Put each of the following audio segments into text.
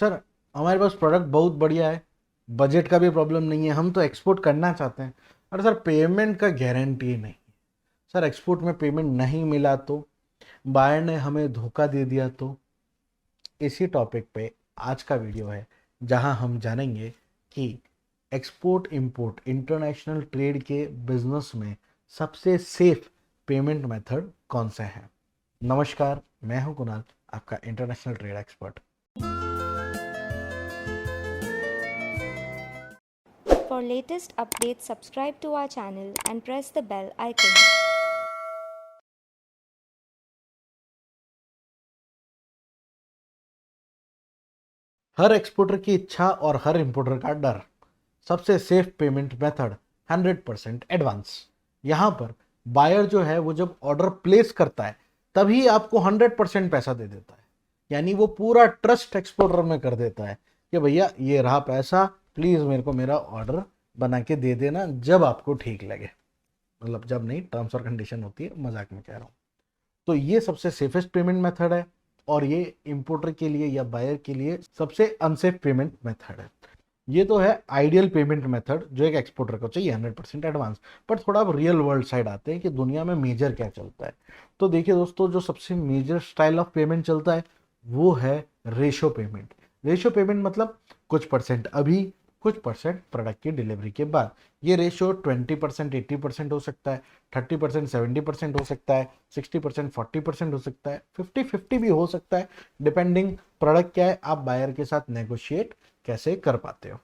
Sir हमारे पास product बहुत बढ़िया है, बजट का भी प्रॉब्लम नहीं है, हम तो एक्सपोर्ट करना चाहते हैं। अरे सर पेमेंट का गारंटी नहीं। सर एक्सपोर्ट में पेमेंट नहीं मिला तो, बायर ने हमें धोखा दे दिया तो। इसी टॉपिक पे आज का वीडियो है, जहां हम जानेंगे कि एक्सपोर्ट इंपोर्ट इंटरनेशनल ट्रेड के बिजनेस में सबसे सेफ पेमेंट मेथड कौन सा है। नमस्कार, मैं हूं कुणाल, आपका international trade expert. For latest updates, subscribe to our channel and press the bell icon. Her exporter की इच्छा और हर इंपोर्टर का डर। सबसे सेफ पेमेंट मेथड 100% एडवांस। यहाँ पर बायर जो है वो जब ऑर्डर प्लेस करता है तभी आपको 100% पैसा दे देता है। यानी वो पूरा ट्रस्ट एक्सपोर्टर में कर देता है कि भैया ये रहा पैसा, प्लीज मेरे को मेरा ऑर्डर बना के दे देना जब आपको ठीक लगे। मतलब जब नहीं, टर्म्स और कंडीशन होती है, मजाक में कह रहा हूँ। तो ये सबसे सेफेस्ट पेमेंट मेथड है और ये इंपोर्टर के लिए या बायर के लिए सबसे अनसेफ पेमेंट मेथड है। ये तो है आइडियल पेमेंट मेथड जो एक एक्सपोर्टर को चाहिए, 100% एडवांस। पर थोड़ा अब रियल वर्ल्ड साइड आते हैं कि दुनिया में मेजर क्या चलता है। तो देखिए दोस्तों, जो सबसे मेजर स्टाइल ऑफ पेमेंट चलता है वो है रेशो पेमेंट। रेशो पेमेंट मतलब कुछ परसेंट अभी, कुछ परसेंट प्रोडक्ट की डिलीवरी के बाद। ये रेशो 20% 80% हो सकता है, 30% 70% हो सकता है, 60% 40% हो सकता है, 50-50 भी हो सकता है, डिपेंडिंग प्रोडक्ट क्या है, आप बायर के साथ नेगोशिएट कैसे कर पाते हो।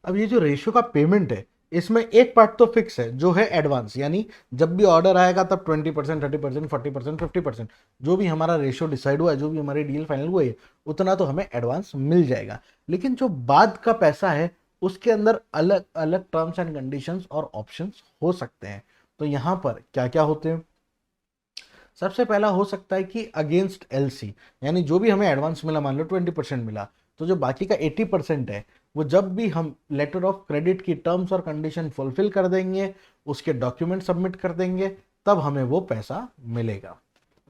अब ये जो रेशियो का पेमेंट है, इसमें एक पार्ट तो फिक्स है जो है एडवांस। यानी जब भी ऑर्डर आएगा तब 20%, 30%, 40%, 50%, जो भी हमारा रेशियो डिसाइड हुआ है, जो भी हमारी डील फाइनल हुई है, उतना तो हमें एडवांस मिल जाएगा। लेकिन जो बाद का पैसा है उसके अंदर अलग अलग टर्म्स एंड कंडीशंस और ऑप्शंस हो सकते हैं। तो यहाँ पर क्या क्या होते हैं। सबसे पहला हो सकता है कि अगेंस्ट एलसी, यानी जो भी हमें एडवांस मिला, मान लो 20% मिला, तो जो बाकी का 80% है वो जब भी हम लेटर ऑफ क्रेडिट की टर्म्स और कंडीशन फुलफिल कर देंगे, उसके डॉक्यूमेंट सबमिट कर देंगे, तब हमें वो पैसा मिलेगा।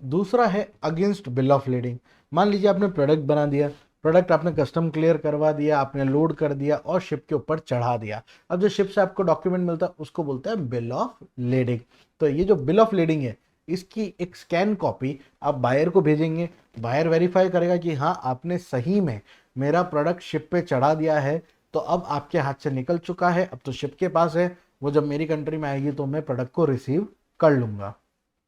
दूसरा है अगेंस्ट बिल ऑफ लीडिंग। मान लीजिए आपने प्रोडक्ट बना दिया, प्रोडक्ट आपने कस्टम क्लियर करवा दिया, आपने लोड कर दिया और शिप के ऊपर चढ़ा दिया। अब जो शिप से आपको डॉक्यूमेंट मिलता है उसको बोलते हैं बिल ऑफ लीडिंग। तो ये जो बिल ऑफ लीडिंग है, इसकी एक स्कैन कॉपी आप बायर को भेजेंगे। बायर वेरीफाई करेगा कि हाँ आपने सही में मेरा प्रोडक्ट शिप पे चढ़ा दिया है, तो अब आपके हाथ से निकल चुका है, अब तो शिप के पास है, वो जब मेरी कंट्री में आएगी तो मैं प्रोडक्ट को रिसीव कर लूंगा।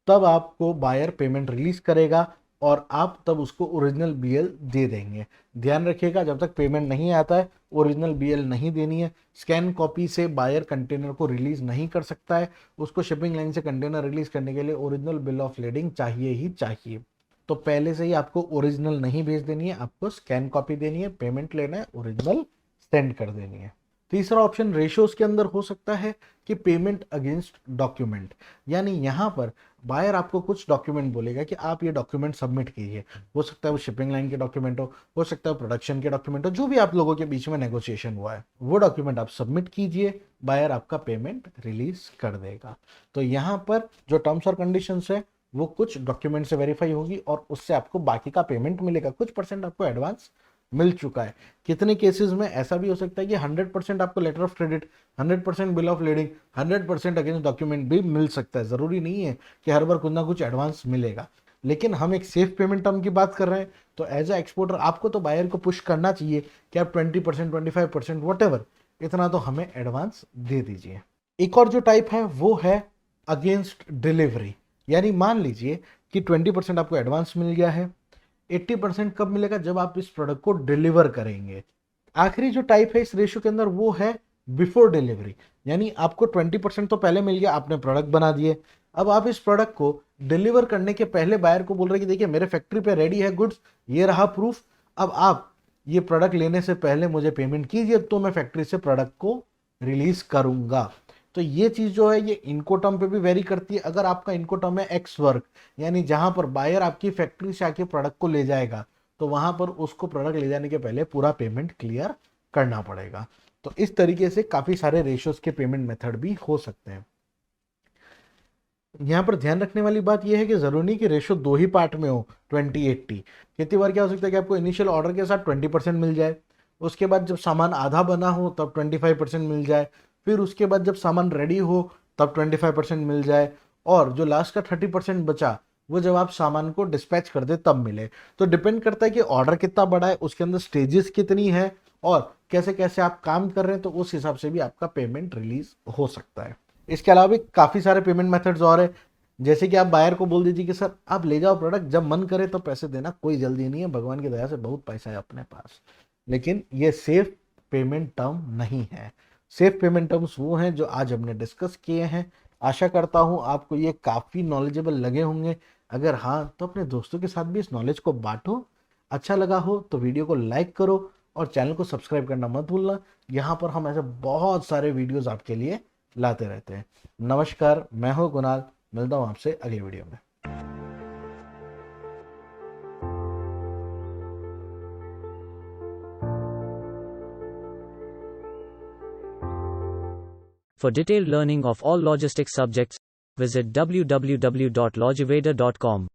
तब आपको बायर पेमेंट रिलीज करेगा और आप तब उसको ओरिजिनल बीएल दे देंगे। ध्यान रखिएगा, जब तक पेमेंट नहीं आता है ओरिजिनल बीएल नहीं देनी है। स्कैन कॉपी से बायर कंटेनर को रिलीज नहीं कर सकता है, उसको शिपिंग लाइन से कंटेनर रिलीज करने के लिए ओरिजिनल बिल ऑफ लीडिंग चाहिए ही चाहिए। तो पहले से ही आपको ओरिजिनल नहीं भेज देनी है, आपको स्कैन कॉपी देनी है, पेमेंट लेना है, ओरिजिनल सेंड कर देनी है। तीसरा ऑप्शन रेशोज के अंदर हो सकता है कि पेमेंट अगेंस्ट डॉक्यूमेंट। यानी यहाँ पर बायर आपको कुछ डॉक्यूमेंट बोलेगा कि आप ये डॉक्यूमेंट सबमिट कीजिए। हो सकता है वो शिपिंग लाइन के डॉक्यूमेंट हो सकता है प्रोडक्शन के डॉक्यूमेंट हो, जो भी आप लोगों के बीच में नेगोशिएशन हुआ है वो डॉक्यूमेंट आप सबमिट कीजिए, बायर आपका पेमेंट रिलीज कर देगा। तो यहाँ पर जो टर्म्स और कंडीशंस है वो कुछ डॉक्यूमेंट से वेरीफाई होगी और उससे आपको बाकी का पेमेंट मिलेगा। कुछ परसेंट आपको एडवांस मिल चुका है। कितने केसेस में ऐसा भी हो सकता है कि 100% आपको letter of credit, 100% bill of lading, 100% against document भी मिल सकता है। जरूरी नहीं है कि हर बार कुछ ना कुछ एडवांस मिलेगा। लेकिन हम एक सेफ पेमेंट टर्म की बात कर रहे हैं, तो एज ए एक्सपोर्टर आपको तो बायर को पुश करना चाहिए कि आप 20%, 25%, वट इतना तो हमें एडवांस दे दीजिए। एक और जो टाइप है वो है अगेंस्ट डिलीवरी। यानी मान लीजिए कि 20% आपको एडवांस मिल गया है, 80% कब मिलेगा, जब आप इस प्रोडक्ट को डिलीवर करेंगे। आखिरी जो टाइप है इस रेशियो के अंदर वो है बिफोर डिलीवरी। यानी आपको 20% तो पहले मिल गया, आपने प्रोडक्ट बना दिए, अब आप इस प्रोडक्ट को डिलीवर करने के पहले बायर को बोल रहे कि देखिए मेरे फैक्ट्री पे रेडी है गुड्स, ये रहा प्रूफ, अब आप ये प्रोडक्ट लेने से पहले मुझे पेमेंट कीजिए तो मैं फैक्ट्री से प्रोडक्ट को रिलीज करूंगा। तो ये चीज जो है ये इनकोटर्म पे भी वेरी करती है। अगर आपका इनकोटर्म है एक्स वर्क, यानी जहां पर बायर आपकी फैक्ट्री से आके प्रोडक्ट को ले जाएगा, तो वहां पर उसको प्रोडक्ट ले जाने के पहले पूरा पेमेंट क्लियर करना पड़ेगा। तो इस तरीके से काफी सारे रेशियोज के पेमेंट मेथड भी हो सकते हैं। यहाँ पर ध्यान रखने वाली बात यह है कि जरूरी नहीं कि रेशो 2 ही पार्ट में हो 20-80। कितनी बार क्या हो सकता है कि आपको इनिशियल ऑर्डर के साथ 20% मिल जाए, उसके बाद जब सामान आधा बना हो तब 25% मिल जाए, फिर उसके बाद जब सामान रेडी हो तब 25% मिल जाए, और जो लास्ट का 30% बचा वो जब आप सामान को डिस्पैच कर दे तब मिले। तो डिपेंड करता है कि ऑर्डर कितना बड़ा है, उसके अंदर स्टेजेस कितनी है, और कैसे कैसे आप काम कर रहे हैं, तो उस हिसाब से भी आपका पेमेंट रिलीज हो सकता है। इसके अलावा भी काफ़ी सारे पेमेंट मेथड्स और है, जैसे कि आप बायर को बोल दीजिए कि सर आप ले जाओ प्रोडक्ट, जब मन करे तो पैसे देना, कोई जल्दी नहीं है, भगवान की दया से बहुत पैसा है अपने पास। लेकिन ये सेफ पेमेंट टर्म नहीं है। सेफ पेमेंट टर्म्स वो हैं जो आज हमने डिस्कस किए हैं। आशा करता हूँ आपको ये काफ़ी नॉलेजेबल लगे होंगे। अगर हाँ, तो अपने दोस्तों के साथ भी इस नॉलेज को बांटो। अच्छा लगा हो तो वीडियो को लाइक करो और चैनल को सब्सक्राइब करना मत भूलना। यहाँ पर हम ऐसे बहुत सारे वीडियोस आपके लिए लाते रहते हैं। नमस्कार, मैं हूँ कुणाल, मिलता हूँ आपसे अगली वीडियो में। For detailed learning of all logistics subjects, visit www.logiveda.com.